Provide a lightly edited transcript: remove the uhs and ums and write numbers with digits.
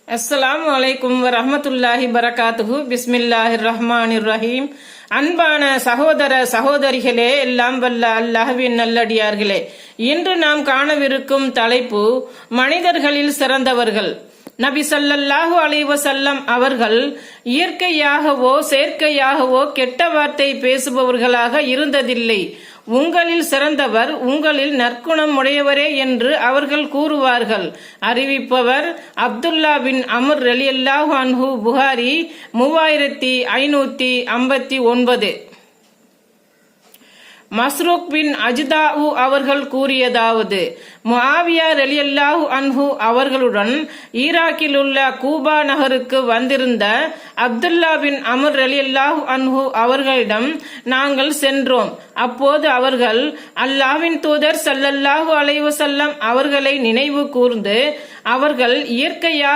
அஸ்ஸலாமு அலைக்கும் வரஹ்மத்துல்லாஹி பரகாத்துஹு. பிஸ்மில்லாஹிர் ரஹ்மானிர் ரஹீம். அன்பான சகோதர சகோதரிகளே, எல்லாம் வல்ல அல்லாஹ்வின் நல்லடியார்களே, இன்று நாம் காணவிருக்கும் தலைப்பு மனிதர்களில் சிறந்தவர்கள். நபி ஸல்லல்லாஹு அலைஹி வஸல்லம் அவர்கள் இயற்கையாகவோ செயற்கையாகவோ கெட்ட வார்த்தை பேசுபவர்களாக இருந்ததில்லை. உங்களில் சிறந்தவர் உங்களில் நற்குணம் உடையவரே என்று அவர்கள் கூறுவார்கள். அறிவிப்பவர் அப்துல்லா பின் அம்ர் ரலியல்லாஹு அன்ஹு. புகாரி 3559. மஸ்ரூக் பின் அஜ்தாஉ அவர்கள் கூறியதாவது, முஆவியா ரலியல்லாஹு அன்ஹு அவர்களுடன் ஈராக்கில் உள்ள கூபா நகருக்கு வந்திருந்த அப்துல்லா பின் அம்ர் ரலியல்லாஹு அன்ஹு அவர்களிடம் நாங்கள் சென்றோம். அப்போது அவர்கள் அல்லாஹ்வின் தூதர் ஸல்லல்லாஹு அலைஹி வஸல்லம் அவர்களை நினைவு கூர்ந்து, அவர்கள் இயற்கையாக